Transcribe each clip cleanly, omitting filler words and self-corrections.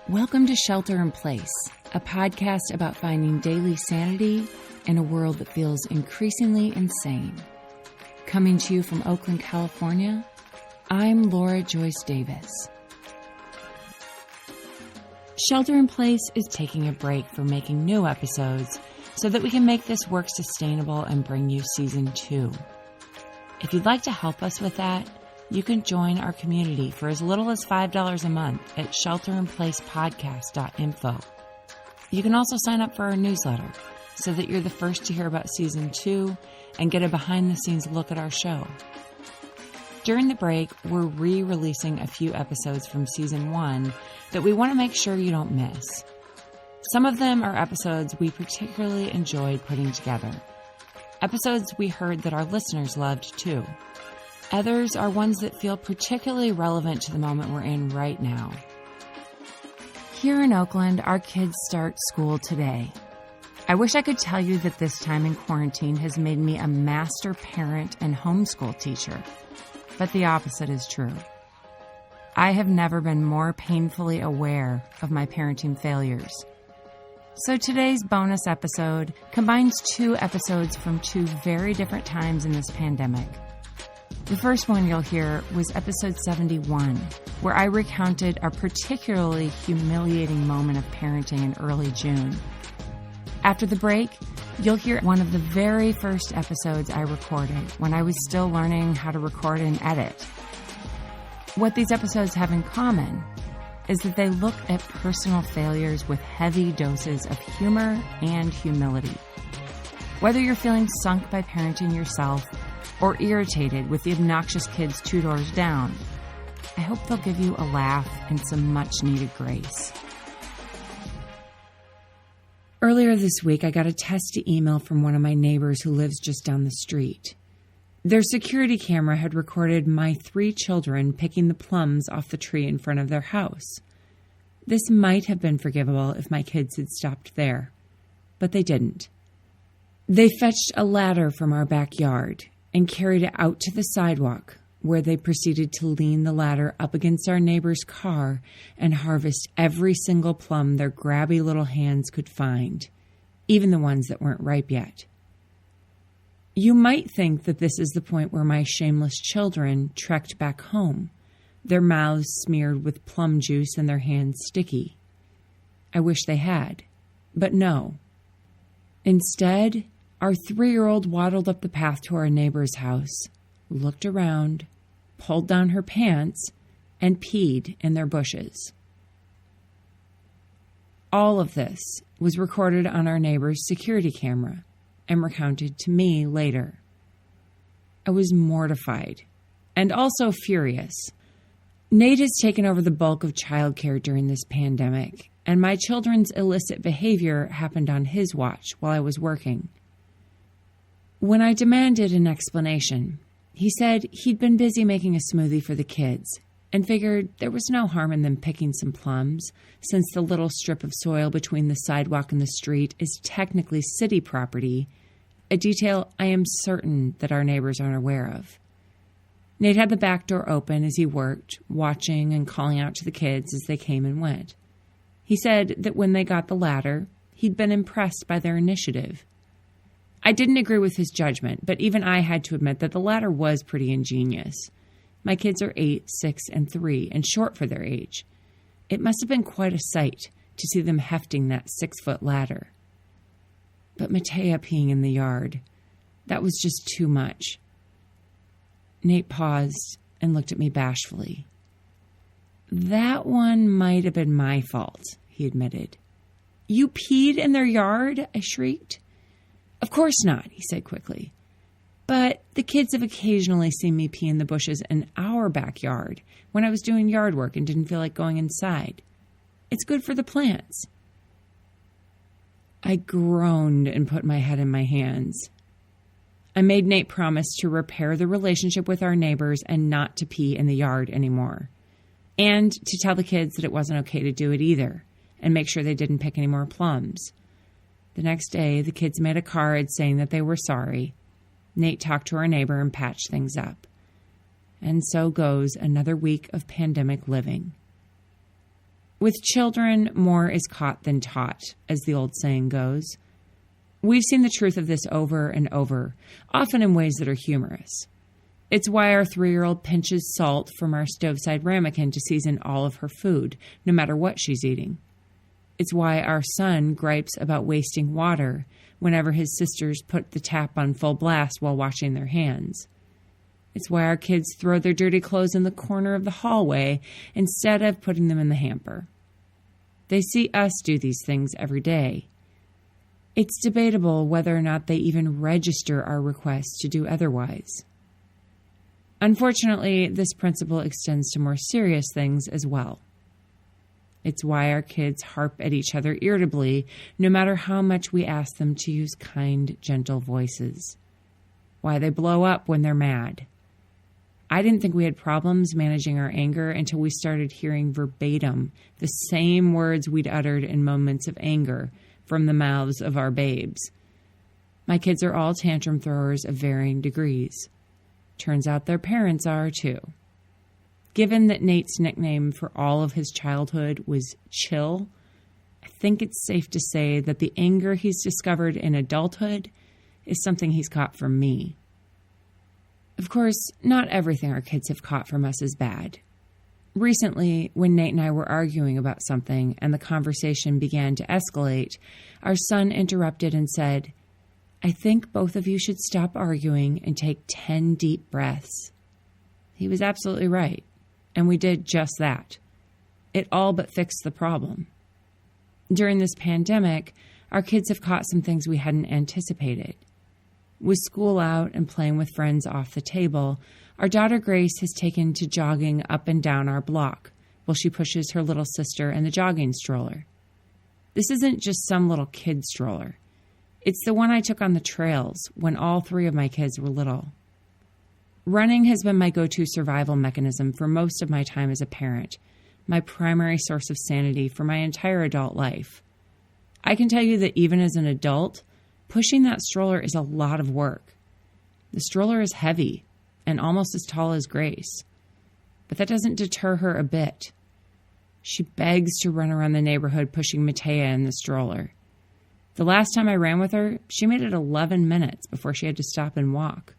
Welcome to Shelter in Place, a podcast about finding daily sanity in a world that feels increasingly insane. Coming to you from Oakland, California, I'm Laura Joyce Davis. Shelter in Place is taking a break from making new episodes so that we can make this work sustainable and bring you Season 2. If you'd like to help us with that, you can join our community for as little as $5 a month at shelterinplacepodcast.info. You can also sign up for our newsletter so that you're the first to hear about Season 2 and get a behind-the-scenes look at our show. During the break, we're re-releasing a few episodes from Season 1 that we want to make sure you don't miss. Some of them are episodes we particularly enjoyed putting together. Episodes we heard that our listeners loved too. Others are ones that feel particularly relevant to the moment we're in right now. Here in Oakland, our kids start school today. I wish I could tell you that this time in quarantine has made me a master parent and homeschool teacher, but the opposite is true. I have never been more painfully aware of my parenting failures. So today's bonus episode combines two episodes from two very different times in this pandemic. The first one you'll hear was episode 71, where I recounted a particularly humiliating moment of parenting in early June. After the break, you'll hear one of the very first episodes I recorded when I was still learning how to record and edit. What these episodes have in common is that they look at personal failures with heavy doses of humor and humility. Whether you're feeling sunk by parenting yourself or irritated with the obnoxious kids 2 doors down, I hope they'll give you a laugh and some much-needed grace. Earlier this week, I got a testy email from one of my neighbors who lives just down the street. Their security camera had recorded my 3 children picking the plums off the tree in front of their house. This might have been forgivable if my kids had stopped there, but they didn't. They fetched a ladder from our backyard and carried it out to the sidewalk, where they proceeded to lean the ladder up against our neighbor's car and harvest every single plum their grabby little hands could find, even the ones that weren't ripe yet. You might think that this is the point where my shameless children trekked back home, their mouths smeared with plum juice and their hands sticky. I wish they had, but no. Instead, our 3-year-old waddled up the path to our neighbor's house, looked around, pulled down her pants, and peed in their bushes. All of this was recorded on our neighbor's security camera and recounted to me later. I was mortified and also furious. Nate has taken over the bulk of childcare during this pandemic, and my children's illicit behavior happened on his watch while I was working. When I demanded an explanation, he said he'd been busy making a smoothie for the kids and figured there was no harm in them picking some plums, since the little strip of soil between the sidewalk and the street is technically city property, a detail I am certain that our neighbors aren't aware of. Nate had the back door open as he worked, watching and calling out to the kids as they came and went. He said that when they got the ladder, he'd been impressed by their initiative. I didn't agree with his judgment, but even I had to admit that the ladder was pretty ingenious. My kids are 8, 6, and 3, and short for their age. It must have been quite a sight to see them hefting that 6-foot ladder. But Matea peeing in the yard, that was just too much. Nate paused and looked at me bashfully. That one might have been my fault, he admitted. You peed in their yard? I shrieked. Of course not, he said quickly. But the kids have occasionally seen me pee in the bushes in our backyard when I was doing yard work and didn't feel like going inside. It's good for the plants. I groaned and put my head in my hands. I made Nate promise to repair the relationship with our neighbors and not to pee in the yard anymore. And to tell the kids that it wasn't okay to do it either, and make sure they didn't pick any more plums. The next day, the kids made a card saying that they were sorry. Nate talked to our neighbor and patched things up. And so goes another week of pandemic living. With children, more is caught than taught, as the old saying goes. We've seen the truth of this over and over, often in ways that are humorous. It's why our 3-year-old pinches salt from our stove-side ramekin to season all of her food, no matter what she's eating. It's why our son gripes about wasting water whenever his sisters put the tap on full blast while washing their hands. It's why our kids throw their dirty clothes in the corner of the hallway instead of putting them in the hamper. They see us do these things every day. It's debatable whether or not they even register our requests to do otherwise. Unfortunately, this principle extends to more serious things as well. It's why our kids harp at each other irritably, no matter how much we ask them to use kind, gentle voices. Why they blow up when they're mad. I didn't think we had problems managing our anger until we started hearing verbatim the same words we'd uttered in moments of anger from the mouths of our babes. My kids are all tantrum throwers of varying degrees. Turns out their parents are too. Given that Nate's nickname for all of his childhood was Chill, I think it's safe to say that the anger he's discovered in adulthood is something he's caught from me. Of course, not everything our kids have caught from us is bad. Recently, when Nate and I were arguing about something and the conversation began to escalate, our son interrupted and said, "I think both of you should stop arguing and take 10 deep breaths." He was absolutely right, and we did just that. It all but fixed the problem. During this pandemic, our kids have caught some things we hadn't anticipated. With school out and playing with friends off the table, our daughter Grace has taken to jogging up and down our block while she pushes her little sister in the jogging stroller. This isn't just some little kid stroller. It's the one I took on the trails when all 3 of my kids were little. Running has been my go-to survival mechanism for most of my time as a parent, my primary source of sanity for my entire adult life. I can tell you that even as an adult, pushing that stroller is a lot of work. The stroller is heavy and almost as tall as Grace, but that doesn't deter her a bit. She begs to run around the neighborhood pushing Matea in the stroller. The last time I ran with her, she made it 11 minutes before she had to stop and walk.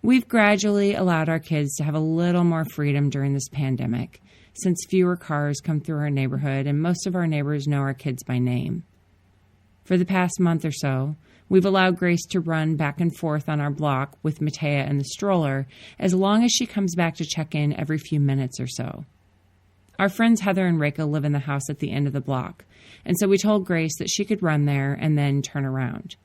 We've gradually allowed our kids to have a little more freedom during this pandemic, since fewer cars come through our neighborhood and most of our neighbors know our kids by name. For the past month or so, we've allowed Grace to run back and forth on our block with Matea in the stroller as long as she comes back to check in every few minutes or so. Our friends Heather and Reka live in the house at the end of the block, and so we told Grace that she could run there and then turn around.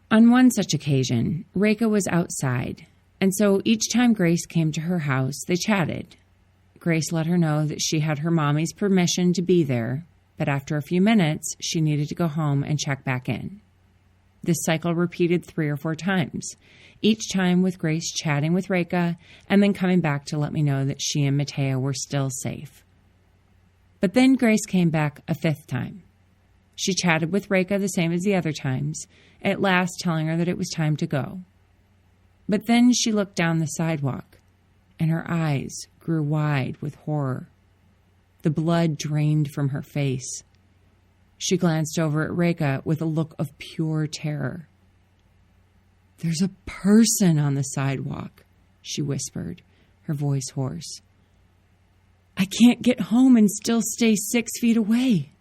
On one such occasion, Reka was outside, and so each time Grace came to her house, they chatted. Grace let her know that she had her mommy's permission to be there, but after a few minutes, she needed to go home and check back in. This cycle repeated 3 or 4 times, each time with Grace chatting with Reka and then coming back to let me know that she and Matea were still safe. But then Grace came back a 5th time. She chatted with Reka the same as the other times, at last telling her that it was time to go. But then she looked down the sidewalk, and her eyes grew wide with horror. The blood drained from her face. She glanced over at Reka with a look of pure terror. "There's a person on the sidewalk," she whispered, her voice hoarse. "I can't get home and still stay 6 feet away."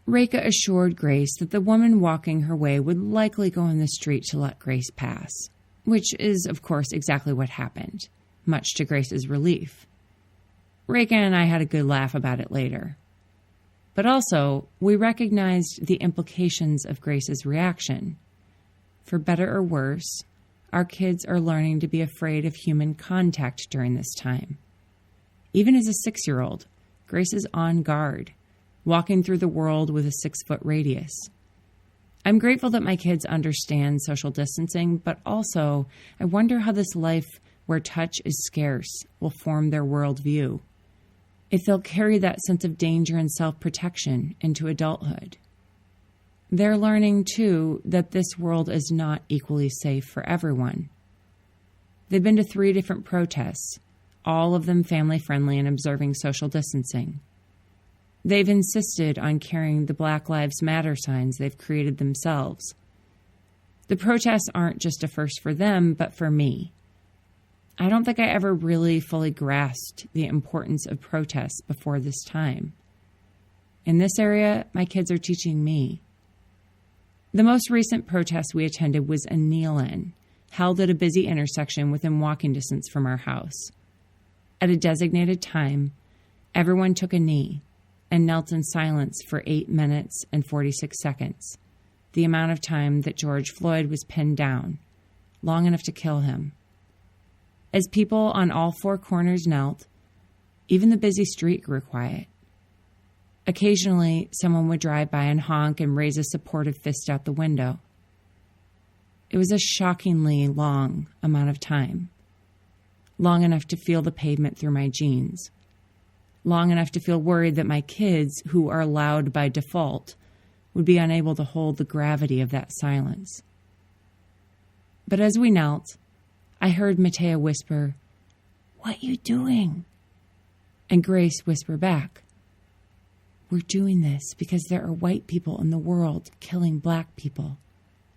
Reka assured Grace that the woman walking her way would likely go in the street to let Grace pass, which is, of course, exactly what happened, much to Grace's relief. Reka and I had a good laugh about it later. But also, we recognized the implications of Grace's reaction. For better or worse, our kids are learning to be afraid of human contact during this time. Even as a 6-year-old, Grace is on guard, walking through the world with a 6-foot radius. I'm grateful that my kids understand social distancing, but also I wonder how this life where touch is scarce will form their worldview. If they'll carry that sense of danger and self-protection into adulthood. They're learning, too, that this world is not equally safe for everyone. They've been to 3 different protests, all of them family-friendly and observing social distancing. They've insisted on carrying the Black Lives Matter signs they've created themselves. The protests aren't just a first for them, but for me. I don't think I ever really fully grasped the importance of protests before this time. In this area, my kids are teaching me. The most recent protest we attended was a kneel-in, held at a busy intersection within walking distance from our house. At a designated time, everyone took a knee and knelt in silence for 8 minutes and 46 seconds, the amount of time that George Floyd was pinned down, long enough to kill him. As people on all four corners knelt, even the busy street grew quiet. Occasionally, someone would drive by and honk and raise a supportive fist out the window. It was a shockingly long amount of time, long enough to feel the pavement through my jeans, long enough to feel worried that my kids, who are loud by default, would be unable to hold the gravity of that silence. But as we knelt, I heard Matea whisper, "What you doing?" And Grace whisper back, "We're doing this because there are white people in the world killing black people,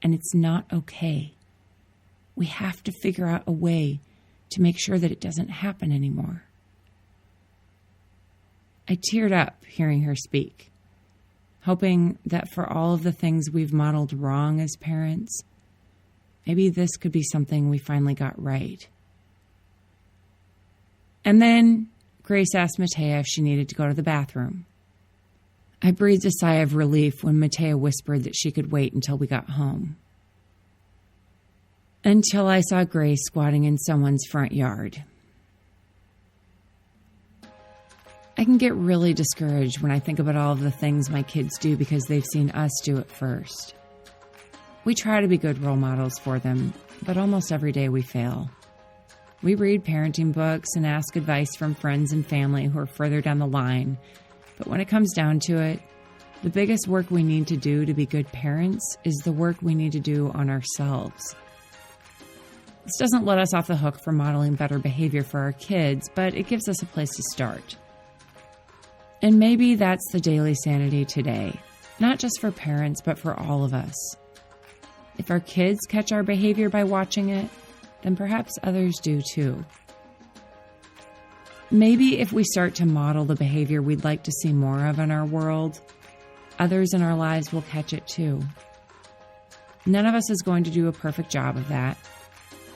and it's not okay. We have to figure out a way to make sure that it doesn't happen anymore." I teared up hearing her speak, hoping that for all of the things we've modeled wrong as parents, maybe this could be something we finally got right. And then Grace asked Matea if she needed to go to the bathroom. I breathed a sigh of relief when Matea whispered that she could wait until we got home. Until I saw Grace squatting in someone's front yard. I can get really discouraged when I think about all of the things my kids do because they've seen us do it first. We try to be good role models for them, but almost every day we fail. We read parenting books and ask advice from friends and family who are further down the line, but when it comes down to it, the biggest work we need to do to be good parents is the work we need to do on ourselves. This doesn't let us off the hook for modeling better behavior for our kids, but it gives us a place to start. And maybe that's the daily sanity today, not just for parents, but for all of us. If our kids catch our behavior by watching it, then perhaps others do too. Maybe if we start to model the behavior we'd like to see more of in our world, others in our lives will catch it too. None of us is going to do a perfect job of that.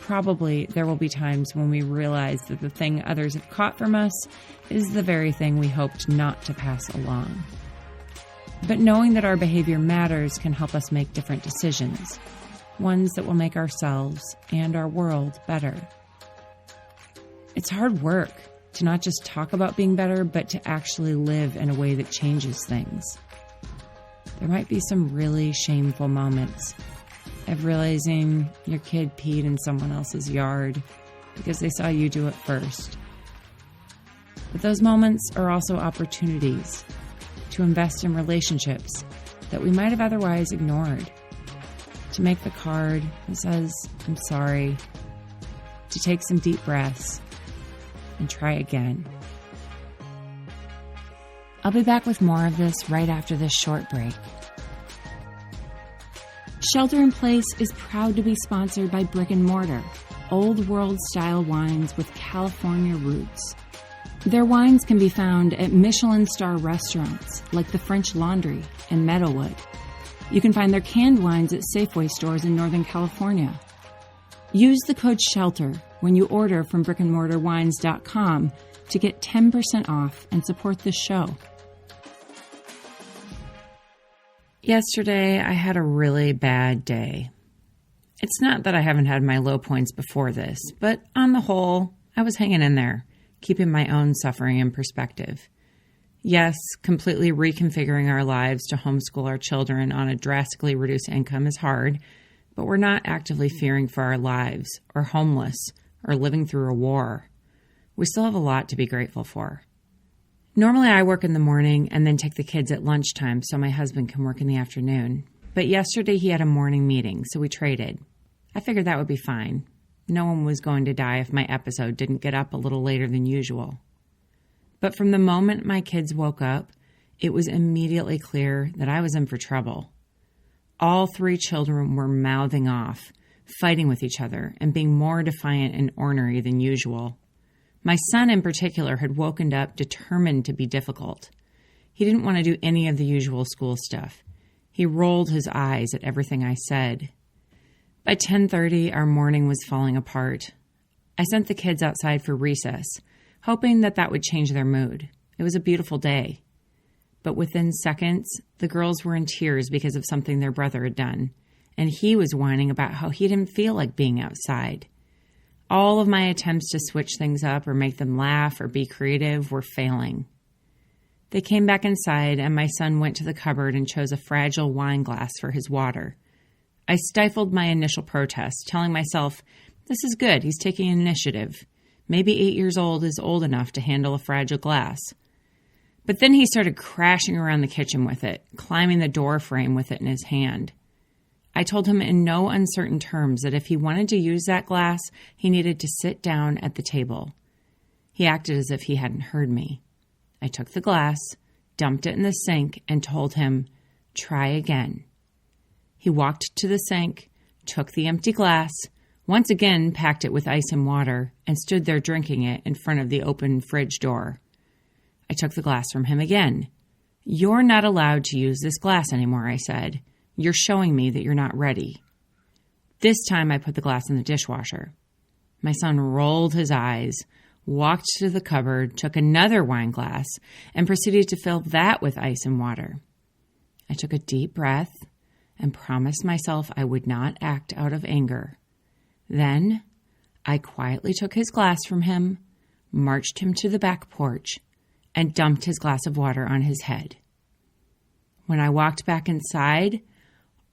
Probably there will be times when we realize that the thing others have caught from us is the very thing we hoped not to pass along. But knowing that our behavior matters can help us make different decisions, ones that will make ourselves and our world better. It's hard work to not just talk about being better, but to actually live in a way that changes things. There might be some really shameful moments of realizing your kid peed in someone else's yard because they saw you do it first. But those moments are also opportunities to invest in relationships that we might have otherwise ignored, to make the card that says, "I'm sorry," to take some deep breaths and try again. I'll be back with more of this right after this short break. Shelter in Place is proud to be sponsored by Brick and Mortar, old world style wines with California roots. Their wines can be found at Michelin star restaurants like the French Laundry and Meadowwood. You can find their canned wines at Safeway stores in Northern California. Use the code SHELTER when you order from brickandmortarwines.com to get 10% off and support this show. Yesterday, I had a really bad day. It's not that I haven't had my low points before this, but on the whole, I was hanging in there, keeping my own suffering in perspective. Yes, completely reconfiguring our lives to homeschool our children on a drastically reduced income is hard, but we're not actively fearing for our lives, or homeless, or living through a war. We still have a lot to be grateful for. Normally I work in the morning and then take the kids at lunchtime so my husband can work in the afternoon. But yesterday he had a morning meeting, so we traded. I figured that would be fine. No one was going to die if my episode didn't get up a little later than usual. But from the moment my kids woke up, it was immediately clear that I was in for trouble. All 3 children were mouthing off, fighting with each other, and being more defiant and ornery than usual. My son in particular had woken up determined to be difficult. He didn't want to do any of the usual school stuff. He rolled his eyes at everything I said. By 10:30, our morning was falling apart. I sent the kids outside for recess, hoping that would change their mood. It was a beautiful day. But within seconds, the girls were in tears because of something their brother had done, and he was whining about how he didn't feel like being outside. All of my attempts to switch things up or make them laugh or be creative were failing. They came back inside, and my son went to the cupboard and chose a fragile wine glass for his water. I stifled my initial protest, telling myself, this is good, he's taking initiative. Maybe 8 years old is old enough to handle a fragile glass. But then he started crashing around the kitchen with it, climbing the door frame with it in his hand. I told him in no uncertain terms that if he wanted to use that glass, he needed to sit down at the table. He acted as if he hadn't heard me. I took the glass, dumped it in the sink, and told him, try again. He walked to the sink, took the empty glass, once again packed it with ice and water, and stood there drinking it in front of the open fridge door. I took the glass from him again. You're not allowed to use this glass anymore, I said. You're showing me that you're not ready. This time I put the glass in the dishwasher. My son rolled his eyes, walked to the cupboard, took another wine glass, and proceeded to fill that with ice and water. I took a deep breath and promised myself I would not act out of anger. Then I quietly took his glass from him, marched him to the back porch, and dumped his glass of water on his head. When I walked back inside,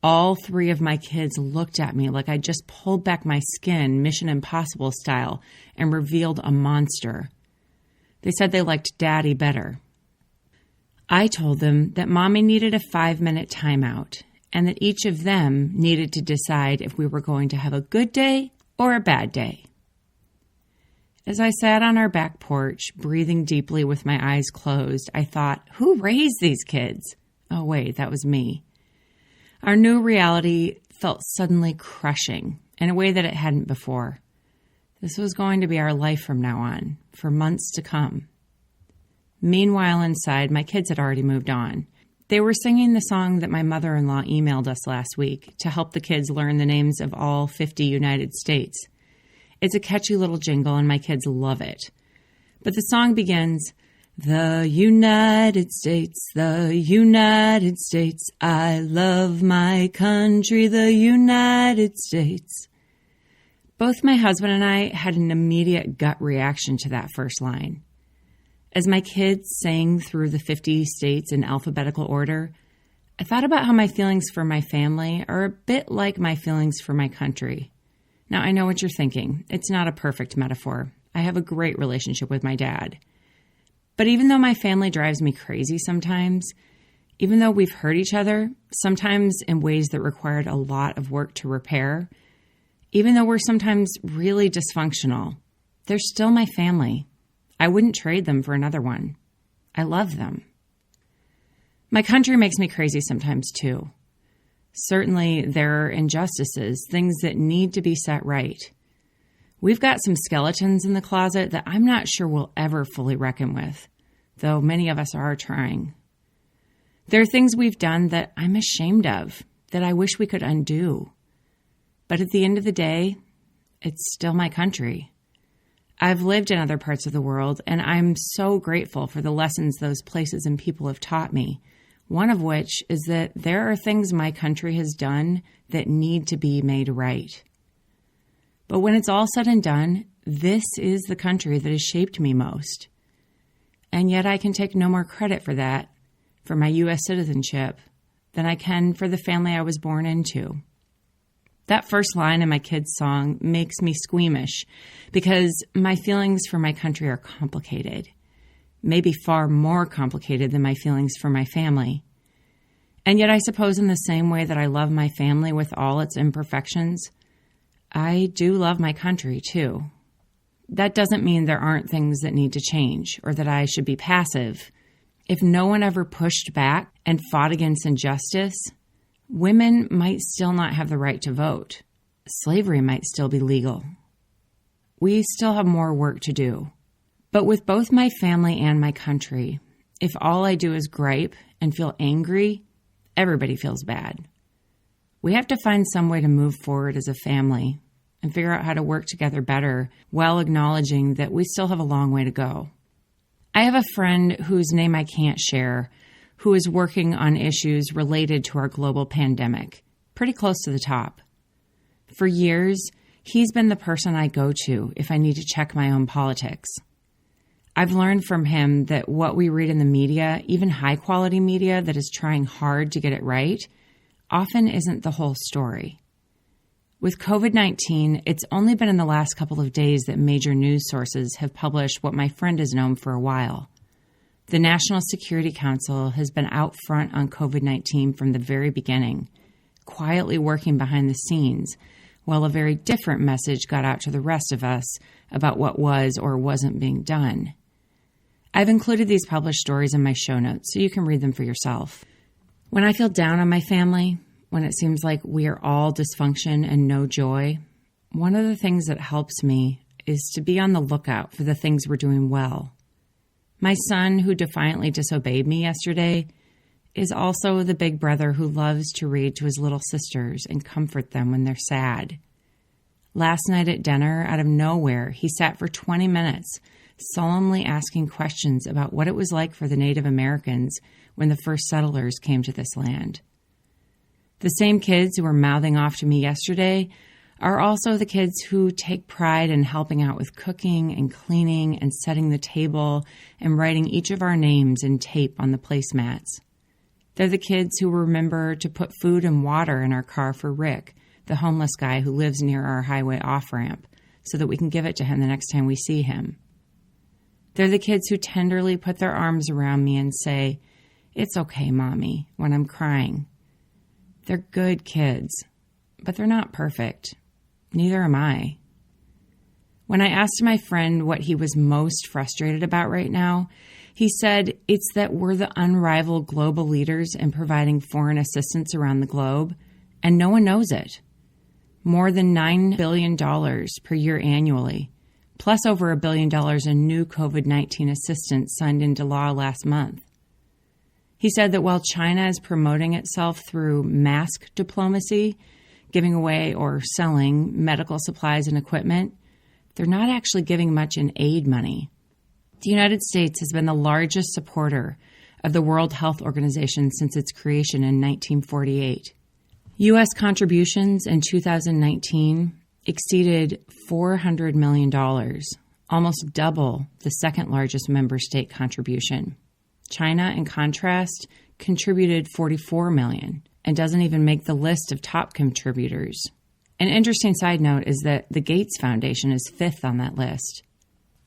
all 3 of my kids looked at me like I just pulled back my skin, Mission Impossible style, and revealed a monster. They said they liked Daddy better. I told them that Mommy needed a 5-minute timeout, and that each of them needed to decide if we were going to have a good day or a bad day. As I sat on our back porch, breathing deeply with my eyes closed, I thought, who raised these kids? Oh, wait, that was me. Our new reality felt suddenly crushing in a way that it hadn't before. This was going to be our life from now on, for months to come. Meanwhile, inside, my kids had already moved on. They were singing the song that my mother-in-law emailed us last week to help the kids learn the names of all 50 United States. It's a catchy little jingle, and my kids love it. But the song begins, the United States, I love my country, the United States. Both my husband and I had an immediate gut reaction to that first line. As my kids sang through the 50 states in alphabetical order, I thought about how my feelings for my family are a bit like my feelings for my country. Now, I know what you're thinking. It's not a perfect metaphor. I have a great relationship with my dad. But even though my family drives me crazy sometimes, even though we've hurt each other, sometimes in ways that required a lot of work to repair, even though we're sometimes really dysfunctional, they're still my family. I wouldn't trade them for another one. I love them. My country makes me crazy sometimes too. Certainly, there are injustices, things that need to be set right. We've got some skeletons in the closet that I'm not sure we'll ever fully reckon with, though many of us are trying. There are things we've done that I'm ashamed of, that I wish we could undo. But at the end of the day, it's still my country. I've lived in other parts of the world, and I'm so grateful for the lessons those places and people have taught me. One of which is that there are things my country has done that need to be made right. But when it's all said and done, this is the country that has shaped me most. And yet I can take no more credit for that, for my U.S. citizenship, than I can for the family I was born into. That first line in my kids' song makes me squeamish because my feelings for my country are complicated. Maybe far more complicated than my feelings for my family. And yet I suppose in the same way that I love my family with all its imperfections, I do love my country, too. That doesn't mean there aren't things that need to change or that I should be passive. If no one ever pushed back and fought against injustice, women might still not have the right to vote. Slavery might still be legal. We still have more work to do. But with both my family and my country, if all I do is gripe and feel angry, everybody feels bad. We have to find some way to move forward as a family and figure out how to work together better while acknowledging that we still have a long way to go. I have a friend whose name I can't share who is working on issues related to our global pandemic, pretty close to the top. For years, he's been the person I go to if I need to check my own politics. I've learned from him that what we read in the media, even high-quality media that is trying hard to get it right, often isn't the whole story. With COVID-19, it's only been in the last couple of days that major news sources have published what my friend has known for a while. The National Security Council has been out front on COVID-19 from the very beginning, quietly working behind the scenes, while a very different message got out to the rest of us about what was or wasn't being done. I've included these published stories in my show notes so you can read them for yourself. When I feel down on my family, when it seems like we are all dysfunction and no joy, one of the things that helps me is to be on the lookout for the things we're doing well. My son, who defiantly disobeyed me yesterday, is also the big brother who loves to read to his little sisters and comfort them when they're sad. Last night at dinner, out of nowhere, he sat for 20 minutes, solemnly asking questions about what it was like for the Native Americans when the first settlers came to this land. The same kids who were mouthing off to me yesterday are also the kids who take pride in helping out with cooking and cleaning and setting the table and writing each of our names in tape on the placemats. They're the kids who remember to put food and water in our car for Rick, the homeless guy who lives near our highway off-ramp, so that we can give it to him the next time we see him. They're the kids who tenderly put their arms around me and say, "It's okay, Mommy," when I'm crying. They're good kids, but they're not perfect. Neither am I. When I asked my friend what he was most frustrated about right now, he said it's that we're the unrivaled global leaders in providing foreign assistance around the globe, and no one knows it. More than $9 billion per year annually, plus over $1 billion in new COVID-19 assistance signed into law last month. He said that while China is promoting itself through mask diplomacy, giving away or selling medical supplies and equipment, they're not actually giving much in aid money. The United States has been the largest supporter of the World Health Organization since its creation in 1948. U.S. contributions in 2019 exceeded $400 million, almost double the second largest member state contribution. China, in contrast, contributed $44 million and doesn't even make the list of top contributors. An interesting side note is that the Gates Foundation is fifth on that list.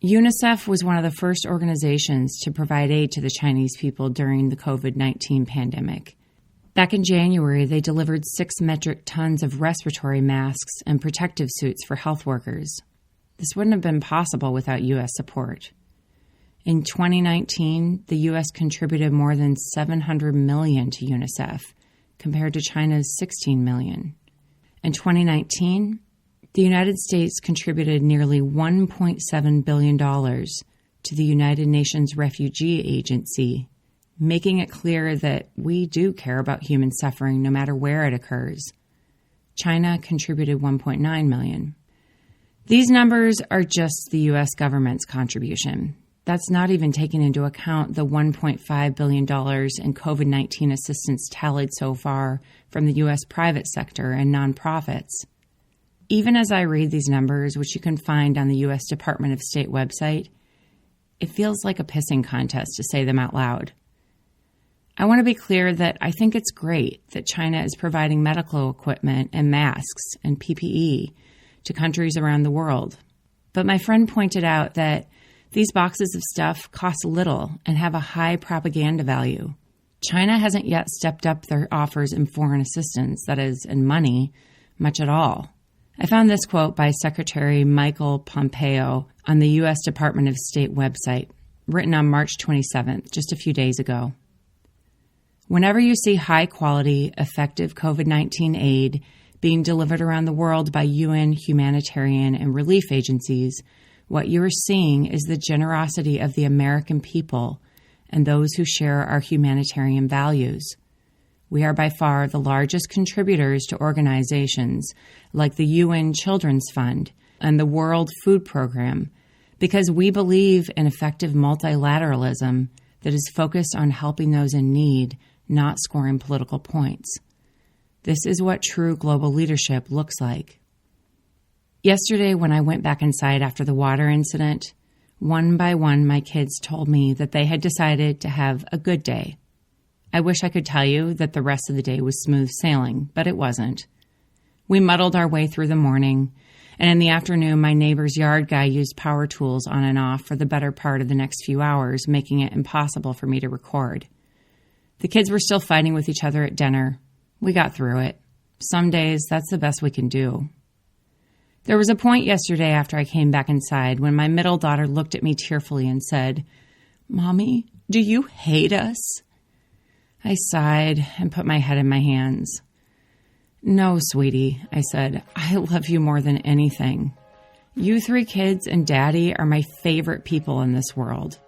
UNICEF was one of the first organizations to provide aid to the Chinese people during the COVID-19 pandemic. Back in January, they delivered 6 metric tons of respiratory masks and protective suits for health workers. This wouldn't have been possible without U.S. support. In 2019, the U.S. contributed more than $700 million to UNICEF, compared to China's $16 million. In 2019, the United States contributed nearly $1.7 billion to the United Nations Refugee Agency, making it clear that we do care about human suffering no matter where it occurs. China contributed $1.9 million. These numbers are just the U.S. government's contribution. That's not even taking into account the $1.5 billion in COVID-19 assistance tallied so far from the U.S. private sector and nonprofits. Even as I read these numbers, which you can find on the U.S. Department of State website, it feels like a pissing contest to say them out loud. I want to be clear that I think it's great that China is providing medical equipment and masks and PPE to countries around the world. But my friend pointed out that these boxes of stuff cost little and have a high propaganda value. China hasn't yet stepped up their offers in foreign assistance, that is, in money, much at all. I found this quote by Secretary Michael Pompeo on the U.S. Department of State website, written on March 27th, just a few days ago. Whenever you see high-quality, effective COVID-19 aid being delivered around the world by UN humanitarian and relief agencies, what you are seeing is the generosity of the American people and those who share our humanitarian values. We are by far the largest contributors to organizations like the UN Children's Fund and the World Food Program because we believe in effective multilateralism that is focused on helping those in need, not scoring political points. This is what true global leadership looks like. Yesterday, when I went back inside after the water incident, one by one my kids told me that they had decided to have a good day. I wish I could tell you that the rest of the day was smooth sailing, but it wasn't. We muddled our way through the morning, and in the afternoon my neighbor's yard guy used power tools on and off for the better part of the next few hours, making it impossible for me to record. The kids were still fighting with each other at dinner. We got through it. Some days, that's the best we can do. There was a point yesterday after I came back inside when my middle daughter looked at me tearfully and said, "Mommy, do you hate us?" I sighed and put my head in my hands. "No, sweetie," I said. "I love you more than anything. You 3 kids and Daddy are my favorite people in this world.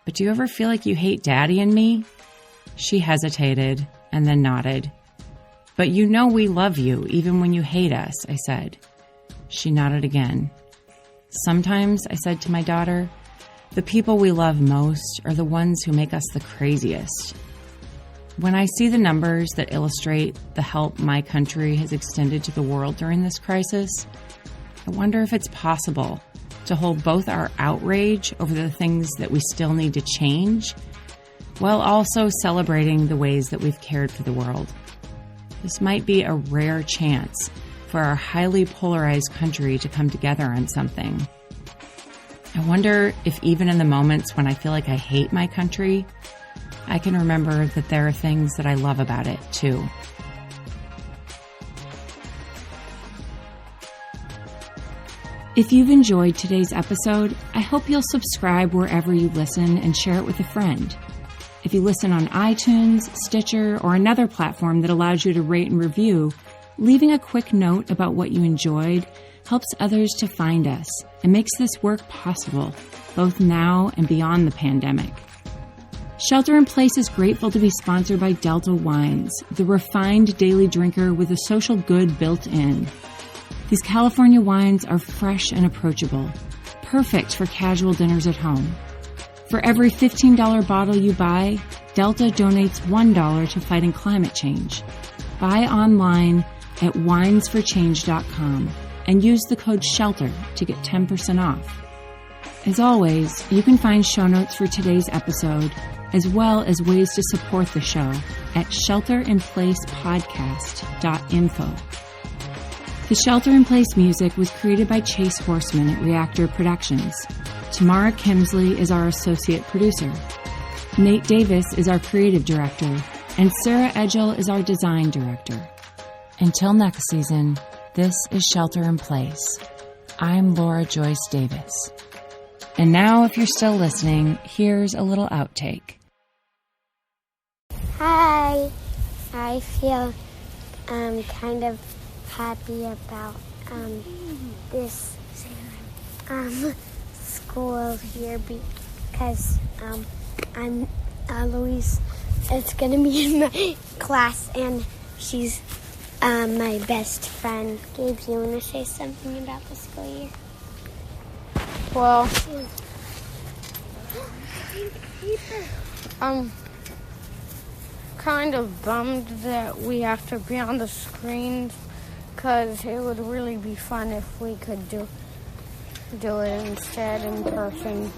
But do you ever feel like you hate Daddy and me?" She hesitated and then nodded. "But you know we love you even when you hate us," I said. She nodded again. "Sometimes," I said to my daughter, "the people we love most are the ones who make us the craziest." When I see the numbers that illustrate the help my country has extended to the world during this crisis, I wonder if it's possible to hold both our outrage over the things that we still need to change while also celebrating the ways that we've cared for the world. This might be a rare chance for our highly polarized country to come together on something. I wonder if even in the moments when I feel like I hate my country, I can remember that there are things that I love about it, too. If you've enjoyed today's episode, I hope you'll subscribe wherever you listen and share it with a friend. If you listen on iTunes, Stitcher, or another platform that allows you to rate and review, leaving a quick note about what you enjoyed helps others to find us and makes this work possible, both now and beyond the pandemic. Shelter in Place is grateful to be sponsored by Delta Wines, the refined daily drinker with a social good built in. These California wines are fresh and approachable, perfect for casual dinners at home. For every $15 bottle you buy, Delta donates $1 to fighting climate change. Buy online at winesforchange.com and use the code SHELTER to get 10% off. As always, you can find show notes for today's episode, as well as ways to support the show at shelterinplacepodcast.info. The Shelter in Place music was created by Chase Horseman at Reactor Productions. Tamara Kimsley is our associate producer. Nate Davis is our creative director, and Sarah Edgell is our design director. Until next season, this is Shelter in Place. I'm Laura Joyce Davis. And now, if you're still listening, here's a little outtake. Hi. I feel kind of happy about this school here because I'm Louise. It's gonna be in my class, and she's my best friend. Gabe, do you want to say something about the school year? Well, I'm kind of bummed that we have to be on the screens, because it would really be fun if we could do it instead in person.